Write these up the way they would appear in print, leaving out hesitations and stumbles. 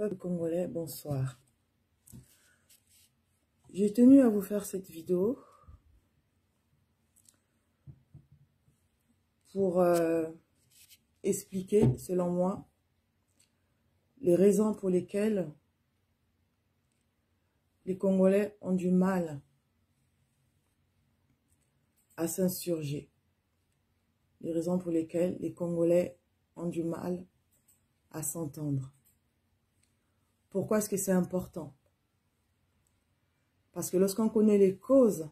Peuple congolais, bonsoir. J'ai tenu à vous faire cette vidéo pour expliquer, selon moi, les raisons pour lesquelles les Congolais ont du mal à s'insurger. Les raisons pour lesquelles les Congolais ont du mal à s'entendre. Pourquoi est-ce que c'est important? Parce que lorsqu'on connaît les causes,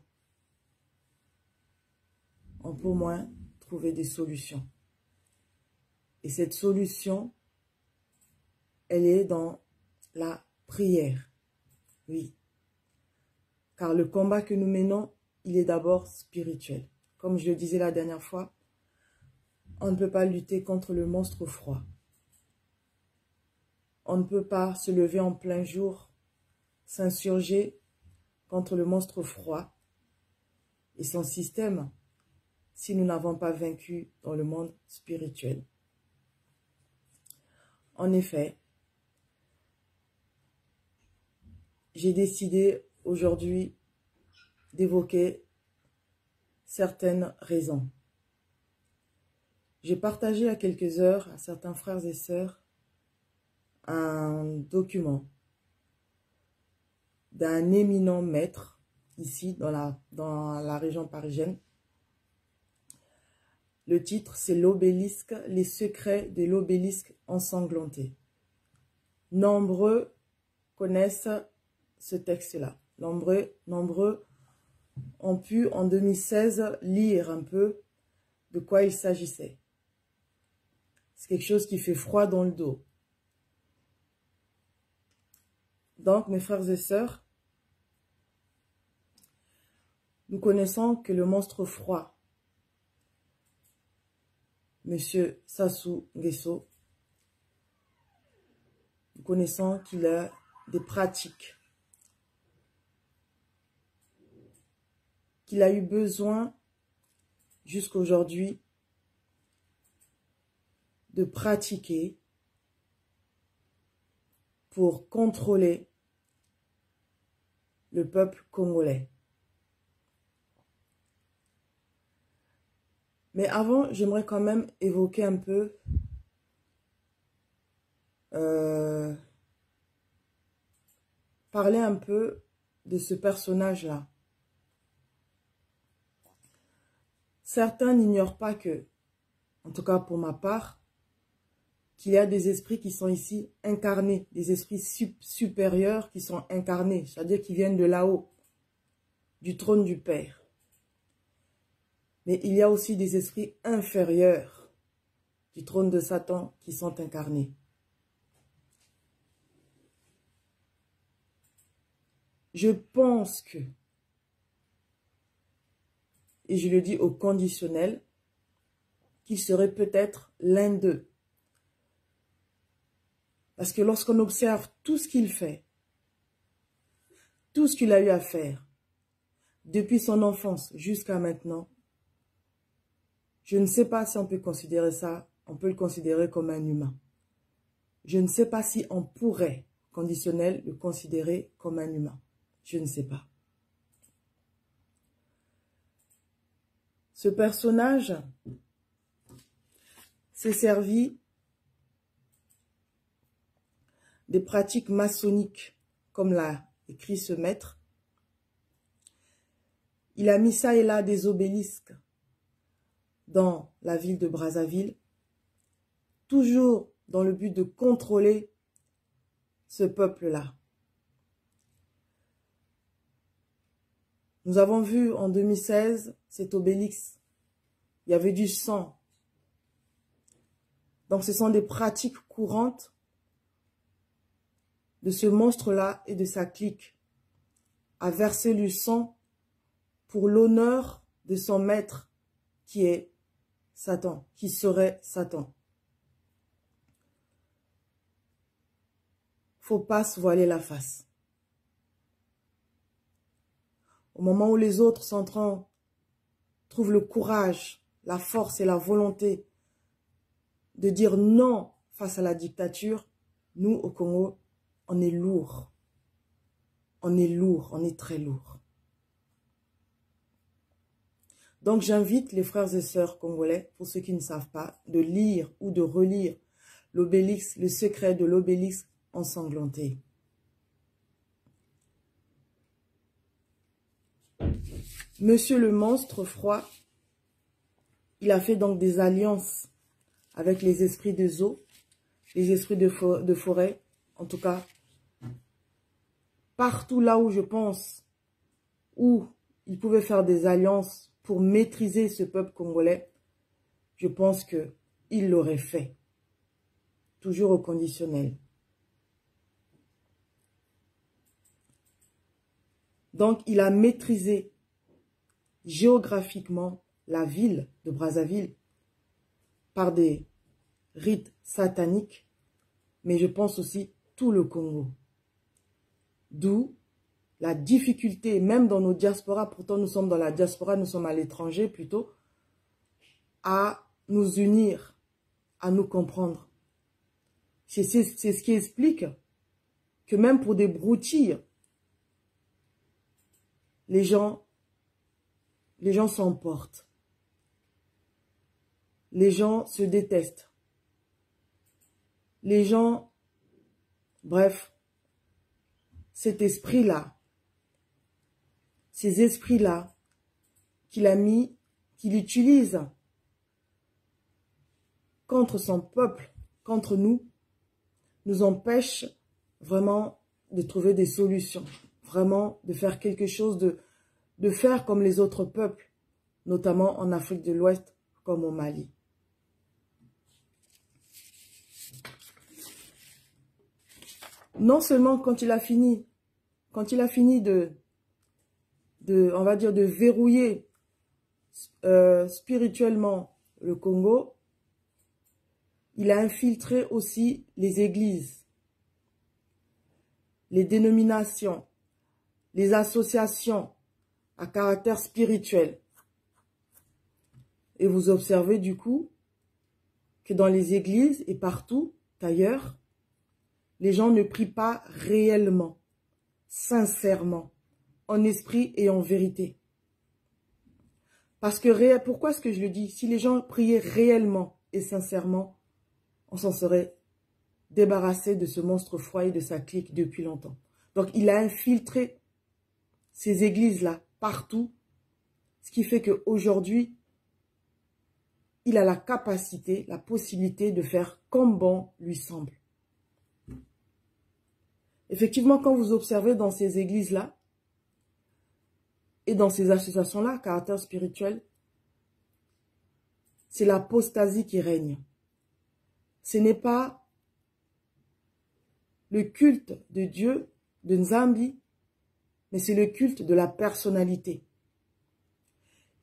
on peut au moins trouver des solutions. Et cette solution, elle est dans la prière. Oui. Car le combat que nous menons, il est d'abord spirituel. Comme je le disais la dernière fois, on ne peut pas lutter contre le monstre froid. On ne peut pas se lever en plein jour, s'insurger contre le monstre froid et son système si nous n'avons pas vaincu dans le monde spirituel. En effet, j'ai décidé aujourd'hui d'évoquer certaines raisons. J'ai partagé à quelques heures à certains frères et sœurs un document d'un éminent maître ici dans la région parisienne. Le titre, c'est l'obélisque, les secrets de l'obélisque ensanglanté. Nombreux connaissent ce texte-là. Nombreux ont pu en 2016 lire un peu de quoi il s'agissait. C'est quelque chose qui fait froid dans le dos. Donc, mes frères et sœurs, nous connaissons que le monstre froid, Monsieur Sassou Nguesso, nous connaissons qu'il a des pratiques, qu'il a eu besoin jusqu'à aujourd'hui de pratiquer pour contrôler le peuple congolais. Mais avant, j'aimerais quand même évoquer un peu parler un peu de ce personnage-là. Certains n'ignorent pas que, en tout cas pour ma part, qu'il y a des esprits qui sont ici incarnés, des esprits supérieurs qui sont incarnés, c'est-à-dire qui viennent de là-haut, du trône du Père. Mais il y a aussi des esprits inférieurs du trône de Satan qui sont incarnés. Je pense que, et je le dis au conditionnel, qu'il serait peut-être l'un d'eux. Parce que lorsqu'on observe tout ce qu'il fait, tout ce qu'il a eu à faire, depuis son enfance jusqu'à maintenant, je ne sais pas si on peut considérer ça, on peut le considérer comme un humain. Je ne sais pas si on pourrait, conditionnel, le considérer comme un humain. Je ne sais pas. Ce personnage s'est servi des pratiques maçonniques, comme l'a écrit ce maître. Il a mis ça et là des obélisques dans la ville de Brazzaville, toujours dans le but de contrôler ce peuple-là. Nous avons vu en 2016 cet obélisque. Il y avait du sang. Donc ce sont des pratiques courantes de ce monstre-là et de sa clique, à verser du sang pour l'honneur de son maître qui est Satan, qui serait Satan. Faut pas se voiler la face. Au moment où les autres trouvent le courage, la force et la volonté de dire non face à la dictature, nous, au Congo, on est lourd. On est lourd, on est très lourd. Donc j'invite les frères et sœurs congolais, pour ceux qui ne savent pas, de lire ou de relire l'obélisque, le secret de l'obélisque ensanglanté. Monsieur le monstre froid, il a fait donc des alliances avec les esprits des eaux, les esprits de forêt, en tout cas, partout là où je pense, où il pouvait faire des alliances pour maîtriser ce peuple congolais, je pense qu'il l'aurait fait. Toujours au conditionnel. Donc, il a maîtrisé géographiquement la ville de Brazzaville par des rites sataniques, mais je pense aussi tout le Congo. D'où la difficulté, même dans nos diasporas, pourtant nous sommes dans la diaspora, nous sommes à l'étranger plutôt, à nous unir, à nous comprendre. C'est ce qui explique que même pour des broutilles, les gens s'emportent. Les gens se détestent. Les gens, bref, cet esprit-là, ces esprits-là qu'il a mis, qu'il utilise contre son peuple, contre nous empêchent vraiment de trouver des solutions, vraiment de faire quelque chose, de faire comme les autres peuples, notamment en Afrique de l'Ouest, comme au Mali. Non seulement quand il a fini de on va dire, de verrouiller spirituellement le Congo, il a infiltré aussi les églises, les dénominations, les associations à caractère spirituel. Et vous observez du coup que dans les églises et partout ailleurs, les gens ne prient pas réellement, sincèrement, en esprit et en vérité. Parce que, pourquoi est-ce que je le dis? Si les gens priaient réellement et sincèrement, on s'en serait débarrassé de ce monstre froid et de sa clique depuis longtemps. Donc, il a infiltré ces églises-là partout, ce qui fait qu'aujourd'hui, il a la capacité, la possibilité de faire comme bon lui semble. Effectivement, quand vous observez dans ces églises-là et dans ces associations-là, caractère spirituel, c'est l'apostasie qui règne. Ce n'est pas le culte de Dieu, de Nzambi, mais c'est le culte de la personnalité.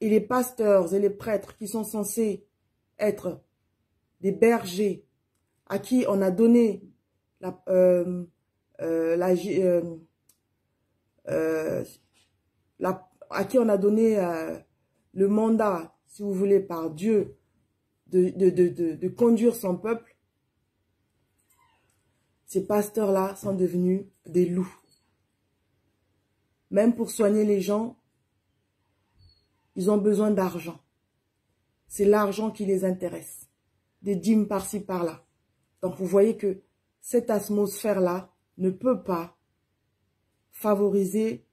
Et les pasteurs et les prêtres qui sont censés être des bergers à qui on a donné à qui on a donné le mandat, si vous voulez, par Dieu, de conduire son peuple, ces pasteurs-là sont devenus des loups. Même pour soigner les gens, ils ont besoin d'argent. C'est l'argent qui les intéresse. Des dîmes par-ci, par-là. Donc vous voyez que cette atmosphère-là ne peut pas favoriser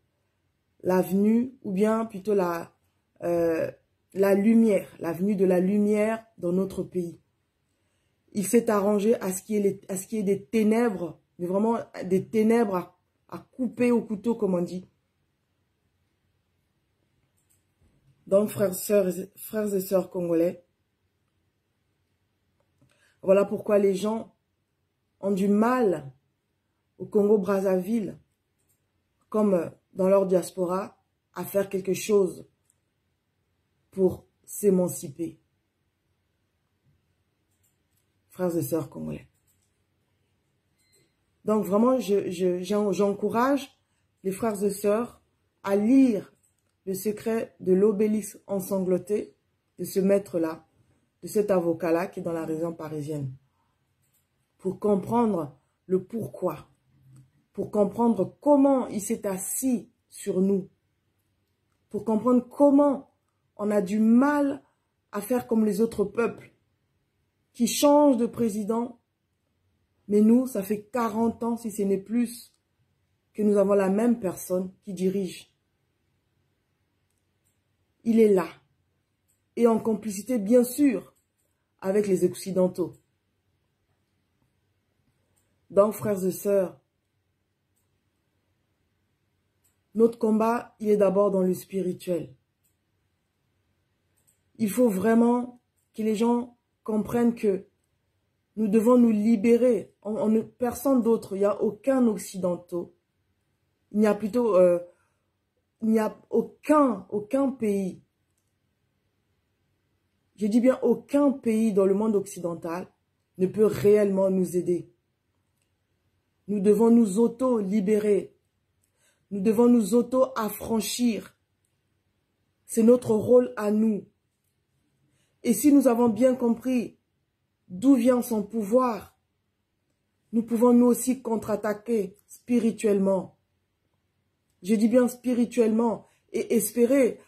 la venue, ou bien plutôt la lumière, la venue de la lumière dans notre pays. Il s'est arrangé à ce qu'il y ait des ténèbres, mais vraiment des ténèbres à couper au couteau, comme on dit. Donc, frères et sœurs congolais, voilà pourquoi les gens ont du mal au Congo-Brazzaville, comme dans leur diaspora, à faire quelque chose pour s'émanciper. Frères et sœurs congolais. Donc vraiment, j'encourage les frères et sœurs à lire le secret de l'obélisque ensanglanté de ce maître-là, de cet avocat-là qui est dans la région parisienne, pour comprendre le pourquoi pour comprendre comment il s'est assis sur nous, pour comprendre comment on a du mal à faire comme les autres peuples qui changent de président. Mais nous, ça fait 40 ans, si ce n'est plus, que nous avons la même personne qui dirige. Il est là. Et en complicité, bien sûr, avec les Occidentaux. Donc, frères et sœurs, notre combat, il est d'abord dans le spirituel. Il faut vraiment que les gens comprennent que nous devons nous libérer. Personne d'autre, il n'y a aucun Occidental. Il n'y a plutôt, il n'y a aucun pays. Je dis bien aucun pays dans le monde occidental ne peut réellement nous aider. Nous devons nous auto-libérer. Nous devons nous auto-affranchir. C'est notre rôle à nous. Et si nous avons bien compris d'où vient son pouvoir, nous pouvons nous aussi contre-attaquer spirituellement. Je dis bien spirituellement et espérer